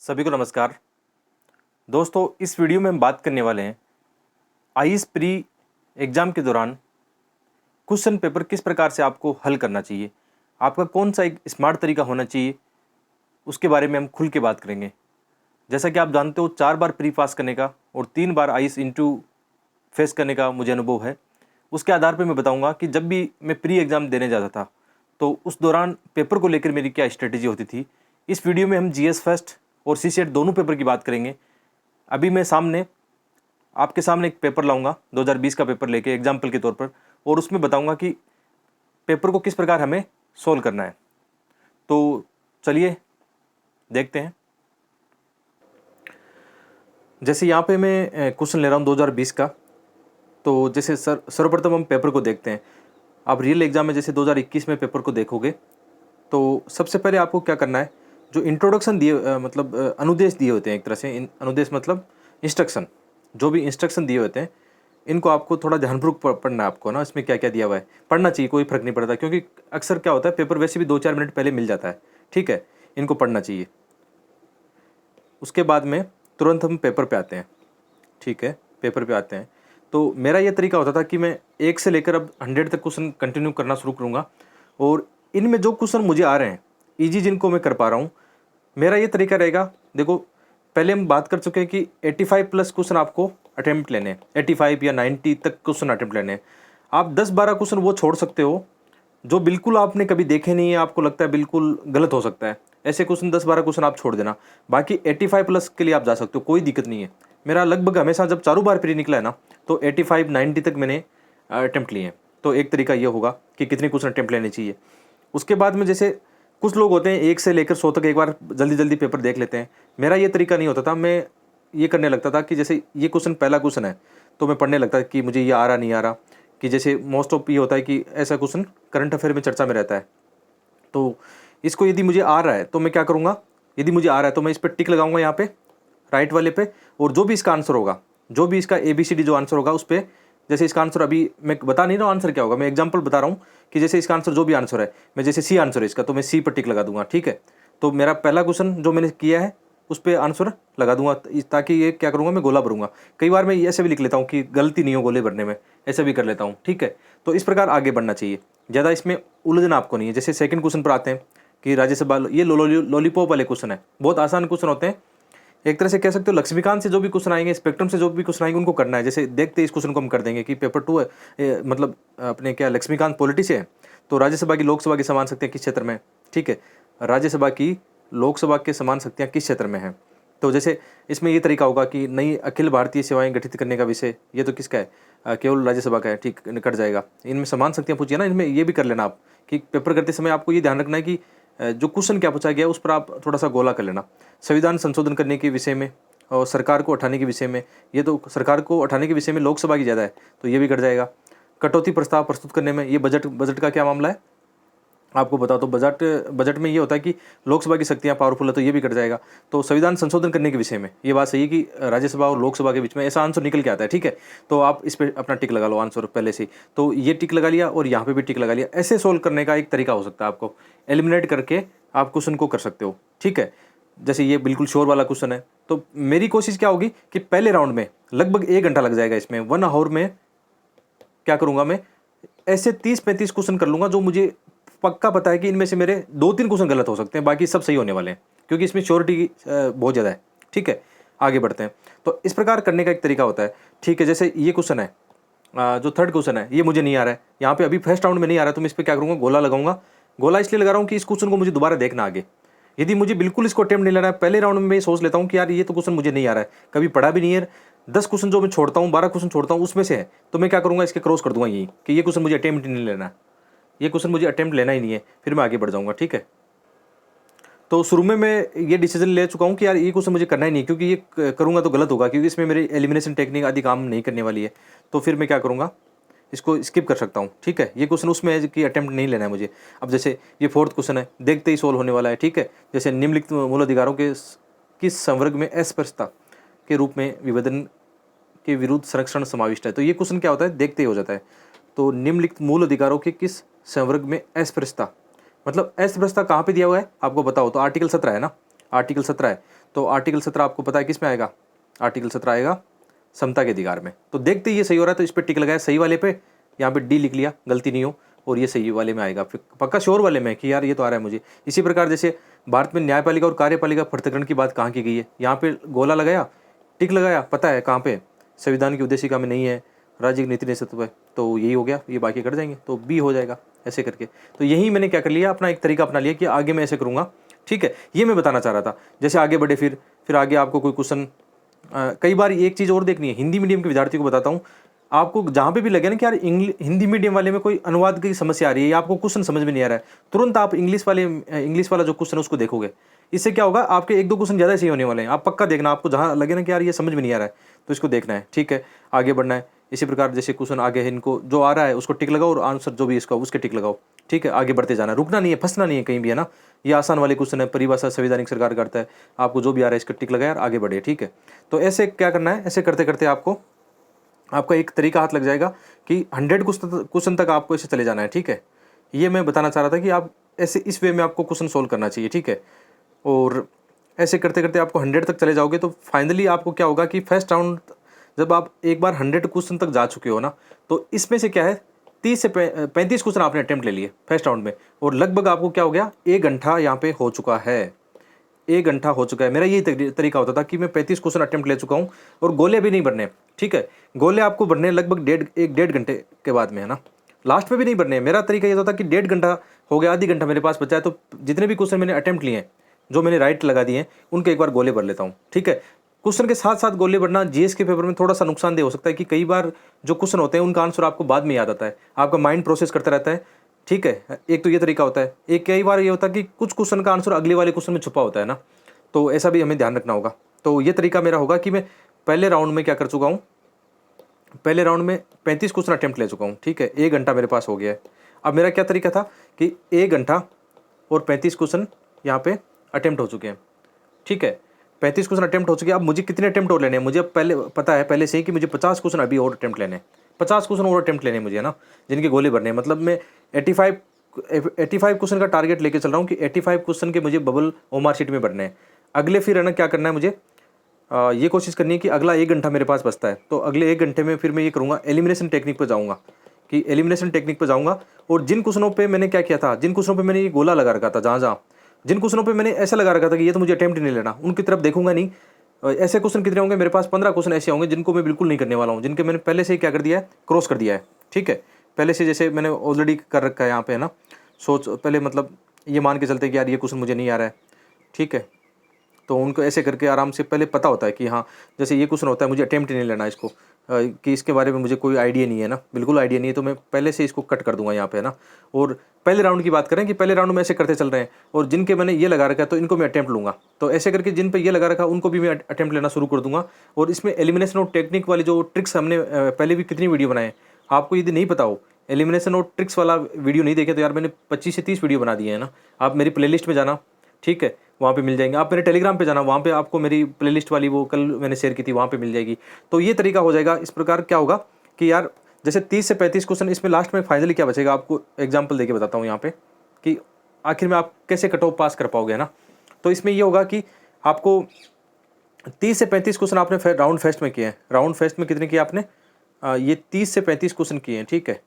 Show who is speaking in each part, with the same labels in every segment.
Speaker 1: सभी को नमस्कार। दोस्तों, इस वीडियो में हम बात करने वाले हैं आईएएस प्री एग्ज़ाम के दौरान क्वेश्चन पेपर किस प्रकार से आपको हल करना चाहिए, आपका कौन सा एक स्मार्ट तरीका होना चाहिए, उसके बारे में हम खुल के बात करेंगे। जैसा कि आप जानते हो, 4 बार प्री पास करने का और 3 बार आईएएस इंटरव्यू फेस करने का मुझे अनुभव है। उसके आधार पर मैं बताऊँगा कि जब भी मैं प्री एग्ज़ाम देने जाता था तो उस दौरान पेपर को लेकर मेरी क्या स्ट्रेटेजी होती थी। इस वीडियो में हम जीएस फर्स्ट और सीसेट दोनों पेपर की बात करेंगे। अभी मैं आपके सामने एक पेपर लाऊंगा 2020 का पेपर लेके एग्जाम्पल के तौर पर, और उसमें बताऊंगा कि पेपर को किस प्रकार हमें सोल्व करना है। तो चलिए देखते हैं। जैसे यहाँ पे मैं क्वेश्चन ले रहा हूँ 2020 का। तो जैसे सर्वप्रथम हम पेपर को देखते हैं। आप रियल एग्जाम में जैसे 2021 में पेपर को देखोगे तो सबसे पहले आपको क्या करना है, जो इंट्रोडक्शन अनुदेश दिए होते हैं, एक तरह से अनुदेश मतलब इंस्ट्रक्शन, जो भी इंस्ट्रक्शन दिए होते हैं इनको आपको थोड़ा ध्यानपूर्वक पढ़ना है आपको ना। इसमें क्या क्या दिया हुआ है पढ़ना चाहिए, कोई फर्क नहीं पड़ता, क्योंकि अक्सर क्या होता है पेपर वैसे भी 2-4 मिनट पहले मिल जाता है। ठीक है, इनको पढ़ना चाहिए। उसके बाद में तुरंत हम पेपर पे आते हैं। ठीक है, पेपर पे आते हैं तो मेरा ये तरीका होता था कि मैं 1 से लेकर अब 100 तक क्वेश्चन कंटिन्यू करना शुरू करूँगा, और इनमें जो क्वेश्चन मुझे आ रहे हैं ईजी, जिनको मैं कर पा रहा हूँ, मेरा ये तरीका रहेगा। देखो, पहले हम बात कर चुके हैं कि 85 प्लस क्वेश्चन आपको अटेम्प्ट लेने हैं, 85 या 90 तक क्वेश्चन अटेम्प्ट लेने हैं। आप 10-12 क्वेश्चन वो छोड़ सकते हो जो बिल्कुल आपने कभी देखे नहीं है, आपको लगता है बिल्कुल गलत हो सकता है। ऐसे क्वेश्चन 10-12 क्वेश्चन आप छोड़ देना, बाकी 85 प्लस के लिए आप जा सकते हो, कोई दिक्कत नहीं है। मेरा लगभग हमेशा जब चारों बार प्री निकला है ना, तो 85-90 तक मैंने अटेम्प्ट लिए हैं। तो एक तरीका ये होगा कि कितने क्वेश्चन अटेम्प्ट लेने चाहिए। उसके बाद में जैसे कुछ लोग होते हैं 1 से लेकर 100 तक एक बार जल्दी जल्दी पेपर देख लेते हैं। मेरा ये तरीका नहीं होता था। मैं ये करने लगता था कि जैसे ये क्वेश्चन पहला क्वेश्चन है तो मैं पढ़ने लगता कि मुझे ये आ रहा नहीं आ रहा, कि जैसे मोस्ट ऑफ ये होता है कि ऐसा क्वेश्चन करंट अफेयर में चर्चा में रहता है। तो इसको यदि मुझे आ रहा है तो मैं क्या करूँगा, यदि मुझे आ रहा है तो मैं इस पर टिक लगाऊंगा यहाँ पे राइट वाले पे, और जो भी इसका आंसर होगा, जो भी इसका ABCD जो आंसर होगा उस पर, जैसे इसका आंसर अभी मैं बता नहीं रहा हूँ आंसर क्या होगा, मैं एग्जांपल बता रहा हूँ कि जैसे इसका आंसर जो भी आंसर है, मैं जैसे सी आंसर है इसका तो मैं सी पर टिक लगा दूंगा। ठीक है, तो मेरा पहला क्वेश्चन जो मैंने किया है उस पर आंसर लगा दूंगा, ताकि ये क्या करूँगा, मैं गोला भरूंगा। कई बार मैं ऐसे भी लिख लेता हूँ कि गलती नहीं हो गोले भरने में, ऐसे भी कर लेता हूँ। ठीक है, तो इस प्रकार आगे बढ़ना चाहिए, ज़्यादा इसमें उलझना आपको नहीं है। जैसे सेकंड क्वेश्चन पर आते हैं कि राज्यसभा, ये लॉलीपॉप वाले क्वेश्चन है, बहुत आसान क्वेश्चन होते हैं। एक तरह से कह सकते हो लक्ष्मीकांत से जो भी क्वेश्चन आएंगे, स्पेक्ट्रम से जो भी क्वेश्चन आएंगे उनको करना है। जैसे देखते इस क्वेश्चन को हम कर देंगे कि पेपर 2 है, मतलब अपने क्या लक्ष्मीकांत पॉलिटी से है, तो राज्यसभा की लोकसभा की समान शक्तियाँ किस क्षेत्र में है। ठीक है, राज्यसभा की लोकसभा के समान शक्तियाँ किस क्षेत्र में है। तो जैसे इसमें ये तरीका होगा कि नई अखिल भारतीय सेवाएं गठित करने का विषय, ये तो किसका है, केवल राज्यसभा का है। ठीक, कट जाएगा। इनमें समान शक्तियाँ पूछिए ना, इनमें ये भी कर लेना आप कि पेपर करते समय आपको ये ध्यान रखना है कि जो क्वेश्चन क्या पूछा गया उस पर आप थोड़ा सा गोला कर लेना। संविधान संशोधन करने के विषय में और सरकार को हटाने के विषय में, ये तो सरकार को हटाने के विषय में लोकसभा की ज़्यादा है तो ये भी कट जाएगा। कटौती प्रस्ताव प्रस्तुत करने में, ये बजट का क्या मामला है आपको बताओ, तो बजट में ये होता है कि लोकसभा की शक्तियाँ पावरफुल है तो ये भी कट जाएगा। तो संविधान संशोधन करने के विषय में ये बात सही है कि राज्यसभा और लोकसभा के बीच में ऐसा आंसर निकल के आता है। ठीक है, तो आप इस पर अपना टिक लगा लो आंसर पहले से। तो ये टिक लगा लिया और यहाँ पे भी टिक लगा लिया। ऐसे सोल्व करने का एक तरीका हो सकता है, आपको एलिमिनेट करके आप क्वेश्चन को कर सकते हो। ठीक है, जैसे ये बिल्कुल श्योर वाला क्वेश्चन है, तो मेरी कोशिश क्या होगी कि पहले राउंड में लगभग 1 घंटा लग जाएगा। इसमें 1 आवर में क्या करूँगा, मैं ऐसे 30-35 क्वेश्चन कर लूँगा जो मुझे पक्का पता है कि इनमें से मेरे 2-3 क्वेश्चन गलत हो सकते हैं, बाकी सब सही होने वाले हैं, क्योंकि इसमें श्योरिटी बहुत ज़्यादा है। ठीक है, आगे बढ़ते हैं। तो इस प्रकार करने का एक तरीका होता है। ठीक है, जैसे ये क्वेश्चन है, जो थर्ड क्वेश्चन है, ये मुझे नहीं आ रहा है, यहाँ पे अभी फर्स्ट राउंड में नहीं आ रहा है, तो मैं इस पर क्या करूँगा, गोला लगाऊंगा। गोला इसलिए लगा रहा हूँ कि इस क्वेश्चन को मुझे दोबारा देखना आगे। यदि मुझे बिल्कुल इसको अटेम्प्ट नहीं लेना है, पहले राउंड में मैं सोच लेता हूँ कि यार ये तो क्वेश्चन मुझे नहीं आ रहा है, कभी पढ़ा भी नहीं है, 10 क्वेश्चन जो मैं छोड़ता हूँ, 12 क्वेश्चन छोड़ता हूँ उसमें से है, तो मैं क्या करूँगा, इसके क्रॉस कर दूंगा यही कि ये क्वेश्चन मुझे अटेम्प्ट नहीं लेना है, ये क्वेश्चन मुझे अटेम्प्ट लेना ही नहीं है, फिर मैं आगे बढ़ जाऊँगा। ठीक है, तो शुरू में मैं ये डिसीजन ले चुका हूँ कि यार ये क्वेश्चन मुझे करना ही नहीं, क्योंकि ये करूँगा तो गलत होगा, क्योंकि इसमें मेरी एलिमिनेशन टेक्निक आदि काम नहीं करने वाली है। तो फिर मैं क्या करूँगा, इसको स्किप कर सकता हूँ। ठीक है, ये क्वेश्चन उसमें है कि अटेम्प्ट नहीं लेना है मुझे। अब जैसे ये फोर्थ क्वेश्चन है, देखते ही सोल्व होने वाला है। ठीक है, जैसे निम्नलिखित मूल अधिकारों के किस संवर्ग में अस्पृश्यता के रूप में विभेदन के विरुद्ध संरक्षण समाविष्ट है। तो ये क्वेश्चन क्या होता है, देखते ही हो जाता है। तो निम्नलिखित मूल अधिकारों के किस संवर्ग में अस्पृश्यता, मतलब अस्पृश्यता कहाँ पे दिया हुआ है आपको बताओ, तो आर्टिकल 17 है ना, आर्टिकल 17 है। तो आर्टिकल 17 आपको पता है किस में आएगा, आर्टिकल 17 आएगा समता के अधिकार में। तो देखते ही ये सही हो रहा है तो इस पर टिक लगाया, सही वाले पे यहाँ पे डी लिख लिया, गलती नहीं हो, और ये सही वाले में आएगा, फिर पक्का श्योर वाले में कि यार ये तो आ रहा है मुझे। इसी प्रकार जैसे भारत में न्यायपालिका और कार्यपालिका पृथक्करण की बात कहाँ की गई है, यहाँ पे गोला लगाया, टिक लगाया, पता है कहाँ पे, संविधान की उद्देशिका में नहीं है, राज्य की नीति नेतृत्व है, तो यही हो गया, ये बाकी कट जाएंगे तो बी हो जाएगा ऐसे करके। तो यही मैंने क्या कर लिया, अपना एक तरीका अपना लिया कि आगे मैं ऐसे करूँगा, ठीक है। ये मैं बताना चाह रहा था। जैसे आगे बढ़े, फिर आगे आपको कोई क्वेश्चन, कई बार एक चीज़ और देखनी है, हिंदी मीडियम के विद्यार्थियों को बताता हूँ, आपको जहाँ पे भी लगे ना कि यार हिंदी मीडियम वाले में कोई अनुवाद की समस्या आ रही है या आपको क्वेश्चन समझ में नहीं आ रहा है, तुरंत आप इंग्लिश वाला जो क्वेश्चन है उसको देखोगे। इससे क्या होगा, आपके एक दो क्वेश्चन ज़्यादा सही होने वाले हैं। आप पक्का देखना, आपको जहाँ लगे ना कि यार ये समझ में नहीं आ रहा है तो इसको देखना है, ठीक है, आगे बढ़ना है। इसी प्रकार जैसे क्वेश्चन आगे है, इनको जो आ रहा है उसको टिक लगाओ और आंसर जो भी इसका उसके टिक लगाओ, ठीक है, आगे बढ़ते जाना, रुकना नहीं है, फंसना नहीं है कहीं भी, है ना। ये आसान वाले क्वेश्चन है, परिभाषा संवैधानिक सरकार करता है, आपको जो भी आ रहा है इसका टिक लगाया और आगे बढ़े, ठीक है। तो ऐसे क्या करना है, ऐसे करते करते आपका एक तरीका हाथ लग जाएगा कि 100 क्वेश्चन तक आपको ऐसे चले जाना है, ठीक है। ये मैं बताना चाह रहा था कि आप ऐसे इस वे में आपको क्वेश्चन सोल्व करना चाहिए, ठीक है। और ऐसे करते करते आपको 100 तक चले जाओगे तो फाइनली आपको क्या होगा कि फर्स्ट राउंड जब आप एक बार 100 क्वेश्चन तक जा चुके हो ना, तो इसमें से क्या है 30 से 35 क्वेश्चन आपने अटेम्प्ट ले लिए फर्स्ट राउंड में, और लगभग आपको क्या हो गया, 1 घंटा यहाँ पे हो चुका है, 1 घंटा हो चुका है। मेरा यही तरीका होता था कि मैं 35 क्वेश्चन अटेम्प्ट ले चुका हूँ, और गोले भी नहीं भरने, ठीक है। गोले आपको भरने लगभग 1.5 घंटे के बाद में, है ना, लास्ट में भी नहीं भरने। मेरा तरीका ये होता था कि 1.5 घंटा हो गया, आधी घंटा मेरे पास बचा है, तो जितने भी क्वेश्चन मैंने अटेम्प्ट लिए हैं, जो मैंने राइट लगा दिए हैं, उनके एक बार गोले भर लेता हूँ, ठीक है। क्वेश्चन के साथ साथ गोले भरना जीएस के पेपर में थोड़ा सा नुकसानदेह हो सकता है कि कई बार जो क्वेश्चन होते हैं उनका आंसर आपको बाद में याद आता है, आपका माइंड प्रोसेस करता रहता है, ठीक है। एक तो ये तरीका होता है, एक कई बार ये होता है कि कुछ क्वेश्चन का आंसर अगले वाले क्वेश्चन में छुपा होता है ना, तो ऐसा भी हमें ध्यान रखना होगा। तो ये तरीका मेरा होगा कि मैं पहले राउंड में क्या कर चुका हूँ, पहले राउंड में 35 क्वेश्चन अटेम्प्ट ले चुका हूँ, ठीक है, 1 घंटा मेरे पास हो गया है। अब मेरा क्या तरीका था कि 1 घंटा और 35 क्वेश्चन यहाँ पे अटेम्प्ट हो चुके हैं, ठीक है, 35 क्वेश्चन अटेम्प्ट हो चुके हैं। अब मुझे कितने अटेम्प्ट और लेने हैं, मुझे अब पहले पता है पहले से ही कि मुझे 50 क्वेश्चन अभी और अटेम्प्ट लेने हैं, 50 क्वेश्चन और अटेम्प्ट लेने हैं मुझे, है ना, जिनके गोले भरने हैं। मतलब मैं 85 क्वेश्चन का टारगेट लेके चल रहा हूँ कि 85 क्वेश्चन के मुझे बबल ओमार शीट में भरने हैं। अगले फिर है ना क्या करना है मुझे, ये कोशिश करनी है कि अगला 1 घंटा मेरे पास बचता है, तो अगले 1 घंटे में फिर मैं ये करूँगा, एलिमिनेशन टेक्निक पर जाऊँगा, कि एलिमिनेशन टेक्निक पर जाऊँगा। और जिन क्वेश्चनों पे मैंने क्या किया था, जिन क्वेश्चनों पे मैंने ये गोला लगा रखा था, जहाँ जिन क्वेश्चनों पे मैंने ऐसा लगा रखा था कि ये तो मुझे अटेम्प्ट नहीं लेना, उनकी तरफ देखूंगा नहीं। ऐसे क्वेश्चन कितने होंगे मेरे पास, 15 क्वेश्चन ऐसे होंगे जिनको मैं बिल्कुल नहीं करने वाला हूँ, जिनके मैंने पहले से ही क्या कर दिया है, क्रॉस कर दिया है, ठीक है, पहले से जैसे मैंने ऑलरेडी कर रखा है यहाँ पे, है ना, सोच पहले मतलब ये मान के चलते कि यार ये क्वेश्चन मुझे नहीं आ रहा है, ठीक है। तो उनको ऐसे करके आराम से पहले पता होता है कि हाँ, जैसे ये क्वेश्चन होता है मुझे अटेम्प्ट नहीं लेना इसको, कि इसके बारे में मुझे कोई आइडिया नहीं है ना, बिल्कुल आइडिया नहीं है, तो मैं पहले से इसको कट कर दूंगा यहाँ पे, है ना। और पहले राउंड की बात करें कि पहले राउंड में ऐसे करते चल रहे हैं, और जिनके मैंने ये लगा रखा है तो इनको मैं अटेम्प्ट लूँगा, तो ऐसे करके जिन पे ये लगा रखा उनको भी मैं अटेम्प्ट लेना शुरू कर दूंगा। और इसमें एलिमिनेशन और टेक्निक वाली जो ट्रिक्स हमने पहले भी कितनी वीडियो बनाए, आपको यदि नहीं पता हो एलिमिनेशन और ट्रिक्स वाला वीडियो नहीं देखे तो यार मैंने 25 से 30 वीडियो बना दिए हैं ना, आप मेरी प्लेलिस्ट में जाना, ठीक है, वहाँ पे मिल जाएंगे। आप मेरे टेलीग्राम पे जाना, वहाँ पे आपको मेरी प्लेलिस्ट वाली वो कल मैंने शेयर की थी, वहाँ पे मिल जाएगी। तो ये तरीका हो जाएगा। इस प्रकार क्या होगा कि यार जैसे 30 से 35 क्वेश्चन, इसमें लास्ट में फाइनली क्या बचेगा, आपको एग्जांपल देके बताता हूँ यहाँ पे कि आखिर में आप कैसे कट ऑफ पास कर पाओगे ना। तो इसमें ये होगा कि आपको 30 से 35 क्वेश्चन आपने राउंड फर्स्ट में किए हैं। राउंड फर्स्ट में कितने किए आपने, ये 30 से 35 क्वेश्चन किए हैं, ठीक है,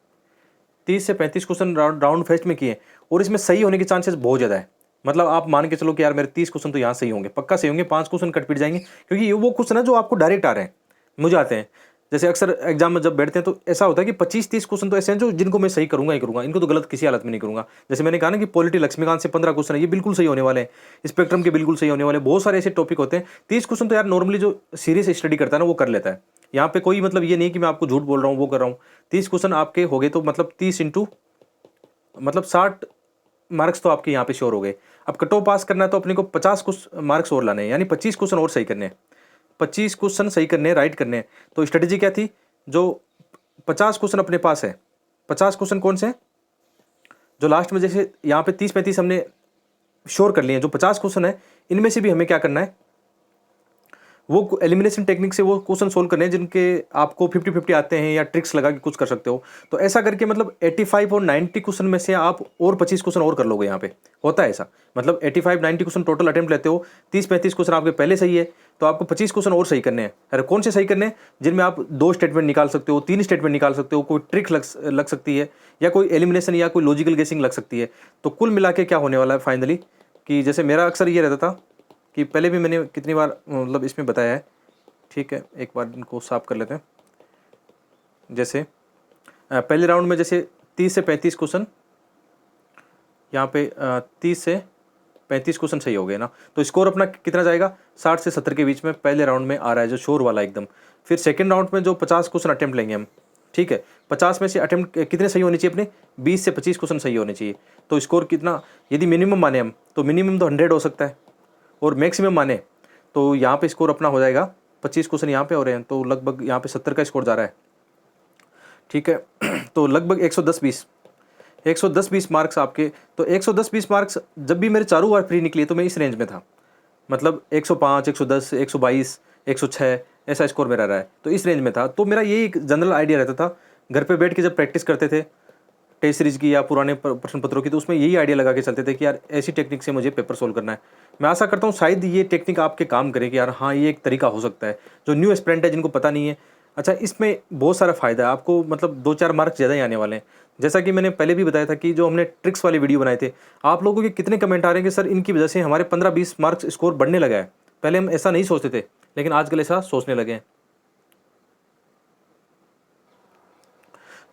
Speaker 1: 30 से 35 क्वेश्चन राउंड फर्स्ट में किए, और इसमें सही होने के चांसेस बहुत ज़्यादा है। मतलब आप मान के चलो कि यार मेरे 30 क्वेश्चन तो यहाँ सही होंगे, पक्का सही होंगे, 5 क्वेश्चन कट पिट जाएंगे, क्योंकि ये वो क्वेश्चन है जो आपको डायरेक्ट आ रहे हैं, मुझे आते हैं। जैसे अक्सर एग्जाम में जब बैठते हैं तो ऐसा होता है कि 25-30 क्वेश्चन तो ऐसे हैं जो जिनको मैं सही करूंगा ही करूंगा, इनको तो गलत किसी हालत में नहीं करूंगा। जैसे मैंने कहा ना कि पॉलिटी लक्ष्मीकांत से 15 क्वेश्चन है, ये बिल्कुल सही होने वाले हैं, स्पेक्ट्रम के बिल्कुल सही होने वाले, बहुत सारे ऐसे टॉपिक होते हैं। 30 क्वेश्चन तो यार नॉर्मली जो सीरियस स्टडी करता है ना वो कर लेता है। यहाँ पे कोई मतलब ये नहीं कि मैं आपको झूठ बोल रहा हूँ, वो कर रहा हूँ। 30 क्वेश्चन आपके हो गए तो मतलब 30 इंटू मतलब 60 मार्क्स तो आपके यहाँ पे श्योर हो गए। अब कट ऑफ पास करना है तो अपने को 50 मार्क्स और लाने हैं, यानी 25 क्वेश्चन और सही करने हैं, 25 क्वेश्चन सही करने हैं, राइट करने हैं। तो स्ट्रेटेजी क्या थी, जो 50 क्वेश्चन अपने पास है, 50 क्वेश्चन कौन से हैं, जो लास्ट में जैसे यहाँ पे 30-35 हमने श्योर कर लिए हैं, जो 50 क्वेश्चन है इनमें से भी हमें क्या करना है, वो एलिमिनेशन टेक्निक से वो क्वेश्चन सोल्व करने हैं जिनके आपको 50-50 आते हैं या ट्रिक्स लगा के कुछ कर सकते हो। तो ऐसा करके मतलब 85 और 90 क्वेश्चन में से आप और 25 क्वेश्चन और कर लोगे यहाँ पे, होता है ऐसा। मतलब 85-90 क्वेश्चन टोटल अटेम्प्ट लेते हो, 30-35 क्वेश्चन आपके पहले सही है, तो आपको 25 क्वेश्चन और सही करने हैं। अरे कौन से सही करने हैं? जिनमें आप 2 स्टेटमेंट निकाल सकते हो, 3 स्टेटमेंट निकाल सकते हो, कोई ट्रिक लग सकती है, या कोई एलिमिनेशन या कोई लॉजिकल गेसिंग लग सकती है। तो कुल मिला के क्या होने वाला है फाइनली, कि जैसे मेरा अक्सर ये रहता था कि पहले भी मैंने कितनी बार मतलब इसमें बताया है, ठीक है, एक बार इनको साफ कर लेते हैं। जैसे पहले राउंड में जैसे 30 से 35 क्वेश्चन, यहाँ पे 30 से 35 क्वेश्चन सही हो गए ना, तो स्कोर अपना कितना जाएगा, 60 से 70 के बीच में पहले राउंड में आ रहा है, जो शोर वाला एकदम। फिर सेकेंड राउंड में जो 50 क्वेश्चन अटेम्प्ट लेंगे हम, ठीक है, 50 में से अटेम्प्ट कितने सही होने चाहिए अपने, 20 से 25 क्वेश्चन सही होने चाहिए। तो स्कोर कितना, यदि मिनिमम माने हम, तो मिनिमम तो 100 हो सकता है, और मैक्सिमम माने तो यहाँ पे स्कोर अपना हो जाएगा 25 क्वेश्चन यहाँ पे हो रहे हैं, तो लगभग यहाँ पे 70 का स्कोर जा रहा है, ठीक है। तो लगभग 110-20 मार्क्स आपके। तो 110-20 मार्क्स जब भी मेरे चारों बार फ्री निकली तो मैं इस रेंज में था, मतलब 105, 110, 122, 106 ऐसा स्कोर मेरा रहा है, तो इस रेंज में था। तो मेरा यही एक जनरल आइडिया रहता था, घर पे बैठ के जब प्रैक्टिस करते थे टेस्ट सीरीज की या पुराने प्रश्न पत्रों की, तो उसमें यही आइडिया लगा के चलते थे कि यार ऐसी टेक्निक से मुझे पेपर सोल्व करना है। मैं आशा करता हूँ शायद ये टेक्निक आपके काम करे कि यार हाँ ये एक तरीका हो सकता है, जो न्यू एस्पिरेंट है जिनको पता नहीं है। अच्छा, इसमें बहुत सारा फ़ायदा है आपको, मतलब 2-4 मार्क्स ज़्यादा ही आने वाले हैं। जैसा कि मैंने पहले भी बताया था कि जो हमने ट्रिक्स वाले वीडियो बनाए थे, आप लोगों के कितने कमेंट आ रहे हैं कि सर इनकी वजह से हमारे 15-20 मार्क्स स्कोर बढ़ने लगा है। पहले हम ऐसा नहीं सोचते थे, लेकिन आजकल ऐसा सोचने लगे हैं।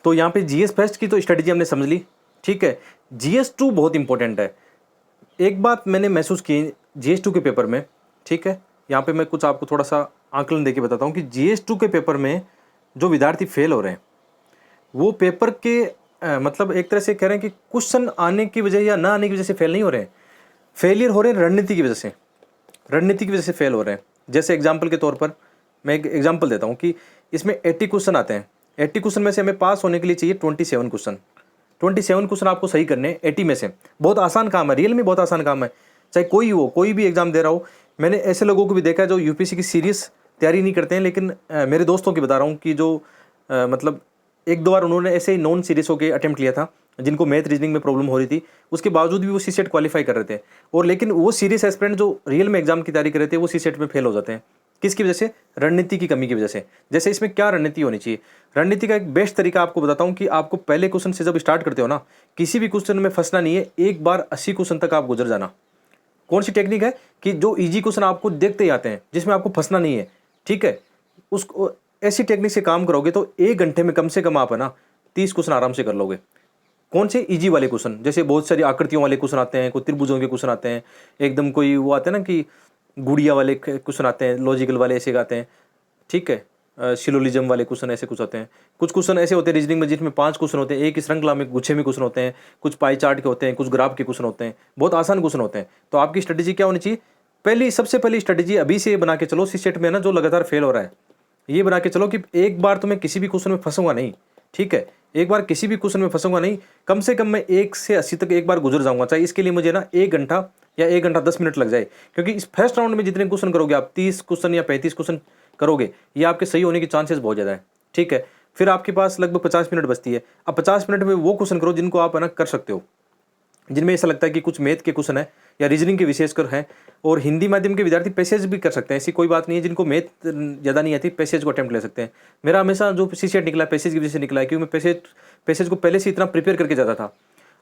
Speaker 1: तो यहाँ पे जीएस फर्स्ट की तो स्ट्रेटेजी हमने समझ ली, ठीक है। जीएस 2 बहुत इंपॉर्टेंट है। एक बात मैंने महसूस की जीएस 2 के पेपर में, ठीक है, यहाँ पे मैं कुछ आपको थोड़ा सा आंकलन देके बताता हूँ कि जीएस 2 के पेपर में जो विद्यार्थी फेल हो रहे हैं, वो पेपर के मतलब एक तरह से कह रहे हैं कि क्वेश्चन आने की वजह या ना आने की वजह से फेल नहीं हो रहे हैं, फेलियर हो रहे हैं रणनीति की वजह से, रणनीति की वजह से फेल हो रहे हैं। जैसे एग्जाम्पल के तौर पर मैं एक एग्जाम्पल देता हूँ कि इसमें 80 क्वेश्चन आते हैं, 80 क्वेश्चन में से हमें पास होने के लिए चाहिए 27 क्वेश्चन। 27 क्वेश्चन आपको सही करने 80 में से। बहुत आसान काम है, रियल में बहुत आसान काम है, चाहे कोई हो, कोई भी एग्जाम दे रहा हो। मैंने ऐसे लोगों को भी देखा है जो यूपीएससी की सीरियस तैयारी नहीं करते हैं, लेकिन मेरे दोस्तों की बता रहा हूँ कि जो मतलब 1-2 बार उन्होंने ऐसे ही नॉन सीरियस होकर अटेम्प्ट लिया था, जिनको मैथ रीजनिंग में प्रॉब्लम हो रही थी, उसके बावजूद भी वो सीसेट क्वालिफाई कर रहे थे। और लेकिन वो सीरियस एस्पिरेंट जो रियल में एग्जाम की तैयारी कर रहे थे, वो सीसेट में फेल हो जाते हैं। किसकी वजह से? रणनीति की कमी की वजह से। जैसे इसमें क्या रणनीति होनी चाहिए, रणनीति का एक बेस्ट तरीका आपको बताता हूँ कि आपको पहले क्वेश्चन से जब स्टार्ट करते हो ना, किसी भी क्वेश्चन में फंसना नहीं है, एक बार 80 क्वेश्चन तक आप गुजर जाना। कौन सी टेक्निक है कि जो इजी क्वेश्चन आपको देखते ही आते हैं, जिसमें आपको फंसना नहीं है, ठीक है, उसको ऐसी टेक्निक से काम करोगे तो 1 घंटे में कम से कम आप है ना 30 क्वेश्चन आराम से कर लोगे। कौन से? इजी वाले क्वेश्चन, जैसे बहुत सारी आकृतियों वाले क्वेश्चन आते हैं, कोई त्रिभुजों के क्वेश्चन आते हैं, एकदम कोई वो आते हैं ना कि गुड़िया वाले क्वेश्चन आते हैं, लॉजिकल वाले ऐसे आते हैं, ठीक है, सिलोलिज्म वाले क्वेश्चन ऐसे कुछ आते हैं। कुछ क्वेश्चन ऐसे होते हैं रीजनिंग में जिसमें 5 क्वेश्चन होते हैं, एक ही श्रृंखला में गुच्छे में क्वेश्चन होते हैं, कुछ पाई चार्ट के होते हैं, कुछ ग्राफ के क्वेश्चन होते हैं, बहुत आसान क्वेश्चन होते हैं। तो आपकी स्ट्रेटेजी क्या होनी चाहिए? सबसे पहली स्ट्रेटेजी अभी से बना के चलो, सीसेट में ना जो लगातार फेल हो रहा है, ये बना के चलो कि एक बार तो मैं किसी भी क्वेश्चन में फंसूंगा नहीं, ठीक है, एक बार किसी भी क्वेश्चन में फंसूंगा नहीं, कम से कम मैं 1 से 80 तक एक बार गुजर जाऊंगा, चाहे इसके लिए मुझे ना 1 घंटा या 1 घंटा 10 मिनट लग जाए। क्योंकि इस फर्स्ट राउंड में जितने क्वेश्चन करोगे आप, 30 क्वेश्चन या 35 क्वेश्चन करोगे, ये आपके सही होने के चांसेस बहुत ज़्यादा है, ठीक है। फिर आपके पास लगभग 50 मिनट बचती है। अब 50 मिनट में वो क्वेश्चन करो जिनको आप है ना कर सकते हो, जिनमें ऐसा लगता है कि कुछ मैथ के क्वेश्चन है या रीजनिंग के विशेषकर हैं। और हिंदी माध्यम के विद्यार्थी पैसेज भी कर सकते हैं, ऐसी कोई बात नहीं है। जिनको मैथ ज़्यादा नहीं आती, पैसेज को अटेम्प्ट ले सकते हैं। मेरा हमेशा जो सीसेट निकला पैसेज की वजह से निकला है, क्योंकि मैं पैसेज को पहले से इतना प्रिपेयर करके जाता था।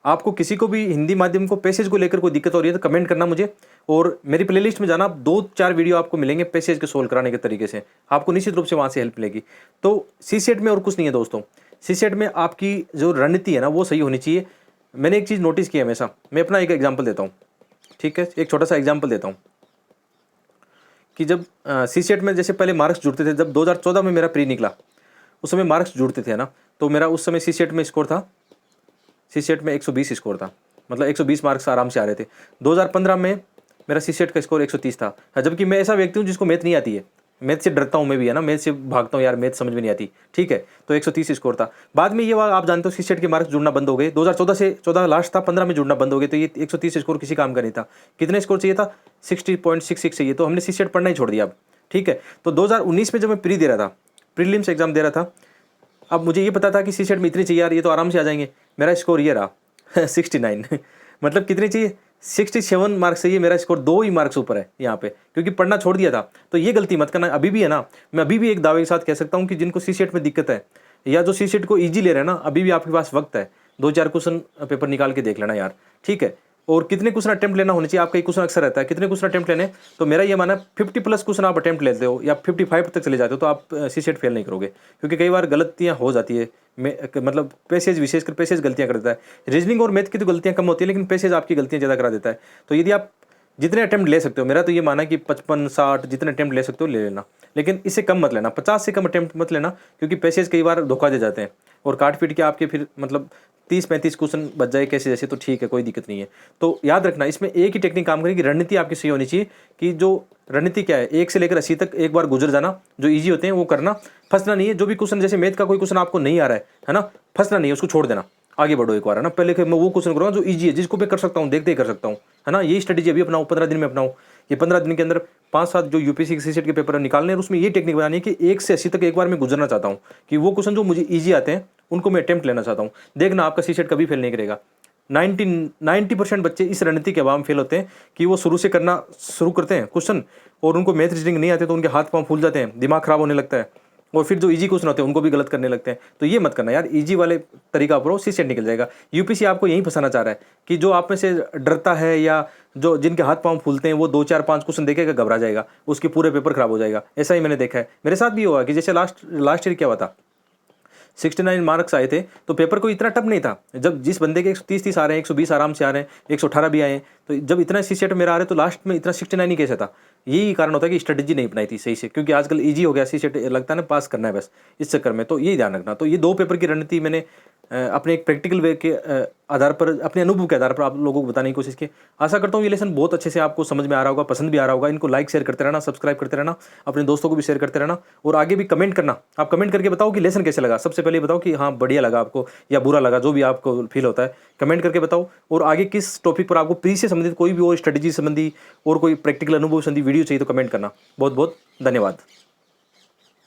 Speaker 1: आपको किसी को भी हिंदी माध्यम को पैसेज को लेकर कोई दिक्कत हो रही है तो कमेंट करना मुझे, और मेरी प्लेलिस्ट में जाना, 2-4 वीडियो आपको मिलेंगे पैसेज के सोल्व कराने के तरीके से, आपको निश्चित रूप से वहाँ से हेल्प मिलेगी। तो सीसेट में और कुछ नहीं है दोस्तों, सीसेट में आपकी जो रणनीति है ना वो सही होनी चाहिए। मैंने एक चीज़ नोटिस की है हमेशा, मैं अपना एक एग्जाम्पल देता हूँ, ठीक है, एक छोटा सा एग्जाम्पल देता हूँ कि जब सीसेट में जैसे पहले मार्क्स जुड़ते थे, जब 2014 में मेरा प्री निकला, उस समय मार्क्स जुड़ते थे ना, तो मेरा उस समय सीसेट में स्कोर था, सीसेट में 120 स्कोर था, मतलब 120 मार्क्स आराम से आ रहे थे। 2015 में मेरा सीसेट का स्कोर 130 था, जबकि मैं ऐसा व्यक्ति हूँ जिसको मैथ नहीं आती है, मैथ से डरता हूँ मैं भी, है ना, मैथ से भागता हूँ यार, मैथ समझ में नहीं आती, ठीक है। तो 130 स्कोर था। बाद में ये बात आप जानते हो, सीसेट के मार्क्स जुड़ना बंद हो गए, 2014 से 14 लास्ट था, 15 में जुड़ना बंद हो गए, तो ये 130 स्कोर किसी काम का नहीं था। कितने स्कोर चाहिए था? 60.66 चाहिए। तो हमने सीसेट पढ़ना ही छोड़ दिया। अब ठीक है। तो 2019 में जब मैं प्री दे रहा था, प्रीलिम्स एग्जाम दे रहा था, अब मुझे ये पता था कि सीसेट में इतनी चाहिए यार, ये तो आराम से आ जाएंगे। मेरा स्कोर ये रहा 69 मतलब कितने चाहिए, 67 मार्क्स चाहिए, मेरा स्कोर 2 ही मार्क्स ऊपर है यहाँ पे, क्योंकि पढ़ना छोड़ दिया था। तो ये गलती मत करना, अभी भी है ना, मैं अभी भी एक दावे के साथ कह सकता हूँ कि जिनको सीसेट में दिक्कत है या जो सीसेट को ईजी ले रहे हैं ना, अभी भी आपके पास वक्त है, 2-4 क्वेश्चन पेपर निकाल के देख लेना यार, ठीक है। और कितने क्वेश्चन अटेम्प्ट लेना होने चाहिए, आपका एक क्वेश्चन अक्सर रहता है कितने क्वेश्चन अटेम्प्ट लेने, तो मेरा ये माना 50+ क्वेश्चन आप अटेम्प्ट लेते हो या 55 तक चले जाते हो तो आप सीसेट फेल नहीं करोगे, क्योंकि कई बार गलतियां हो जाती है, मतलब पैसेज, विशेषकर पैसेज गलतियां करता है। रीजनिंग और मैथ की तो गलतियां कम होती है, लेकिन पैसेज आपकी गलतियां ज़्यादा करा देता है। तो यदि आप जितने अटेम्प्ट ले सकते हो, मेरा तो ये माना कि 55-60 जितने अटेम्प्ट ले सकते हो ले लेना, लेकिन इससे कम मत लेना, 50 से कम अटेम्प्ट मत लेना, क्योंकि पैसेज कई बार धोखा दे जाते हैं और काट पीट के आपके फिर मतलब 30-35 क्वेश्चन बच जाए कैसे जैसे, तो ठीक है, कोई दिक्कत नहीं है। तो याद रखना, इसमें एक ही टेक्निक काम करेगी, रणनीति आपकी सही होनी चाहिए कि जो रणनीति क्या है, 1 से लेकर 80 तक एक बार गुजर जाना, जो ईजी होते हैं वो करना, फंसना नहीं है। जो भी क्वेश्चन, जैसे मैथ का कोई क्वेश्चन आपको नहीं आ रहा है ना, फंसना नहीं है, उसको छोड़ देना, आगे बढ़ो एक बार, है ना। पहले मैं वो क्वेश्चन करूँगा जो ईजी है, जिसको मैं कर सकता हूँ, देखते ही कर सकता हूँ, है ना। यही स्ट्रेटेजी अभी अपनाऊँ, 15 दिन में अपनाऊँ। ये 15 दिन के अंदर 5-7 जो यूपीएससी के सीसेट के पेपर निकालने हैं, उसमें ये टेक्निक बनानी है कि 1 से 80 तक एक बार मैं गुजरना चाहता हूँ, कि वो क्वेश्चन जो मुझे ईजी आते हैं उनको मैं अटेम्प्ट लेना चाहता हूँ। देखना आपका सीसेट कभी फेल नहीं करेगा। 90% बच्चे इस रणनीति के अभाव में फेल होते हैं कि वो शुरू से करना शुरू करते हैं क्वेश्चन, और उनको मैथ रीजनिंग नहीं आते तो उनके हाथ पांव फूल जाते हैं, दिमाग खराब होने लगता है, और फिर जो इजी क्वेश्चन होते हैं उनको भी गलत करने लगते हैं। तो ये मत करना यार, इजी वाले तरीका अपनाओ, सीसेट निकल जाएगा। यूपीएससी आपको यही फंसाना चाह रहा है कि जो आप में से डरता है या जो जिनके हाथ पांव फूलते हैं, वो 2-4-5 क्वेश्चन देखेगा, घबरा जाएगा, उसके पूरे पेपर खराब हो जाएगा। ऐसा ही मैंने देखा है, मेरे साथ भी हुआ कि जैसे लास्ट ईयर क्या हुआ था, 69 मार्क्स आए थे, तो पेपर कोई इतना टफ नहीं था। जब जिस बंदे के 130-30 आ रहे हैं, 120 आराम से आ रहे हैं, 118 भी आए हैं, तो जब इतना सीसेट मेरा आ रहा है तो लास्ट में इतना 69 ही कैसे था। यही कारण होता है कि स्ट्रेटेजी नहीं अपनाई थी सही से, क्योंकि आजकल ईजी हो गया सीसेट, लगता है ना पास करना है बस, इस चक्कर में। तो यही ध्यान रखना। तो ये 2 पेपर की रणनीति मैंने अपने एक प्रैक्टिकल वे के आधार पर, अपने अनुभव के आधार पर आप लोगों को बताने की कोशिश की। आशा करता हूँ ये लेसन बहुत अच्छे से आपको समझ में आ रहा होगा, पसंद भी आ रहा होगा। इनको लाइक शेयर करते रहना, सब्सक्राइब करते रहना, अपने दोस्तों को भी शेयर करते रहना, और आगे भी कमेंट करना। आप कमेंट करके बताओ कि लेसन कैसे लगा। सबसे पहले बताओ कि हाँ बढ़िया लगा आपको या बुरा लगा, जो भी आपको फील होता है कमेंट करके बताओ। और आगे किस टॉपिक पर आपको प्री से संबंधित कोई भी और स्ट्रेटेजी संबंधी और कोई प्रैक्टिकल अनुभव संबंधी वीडियो चाहिए तो कमेंट करना। बहुत बहुत धन्यवाद।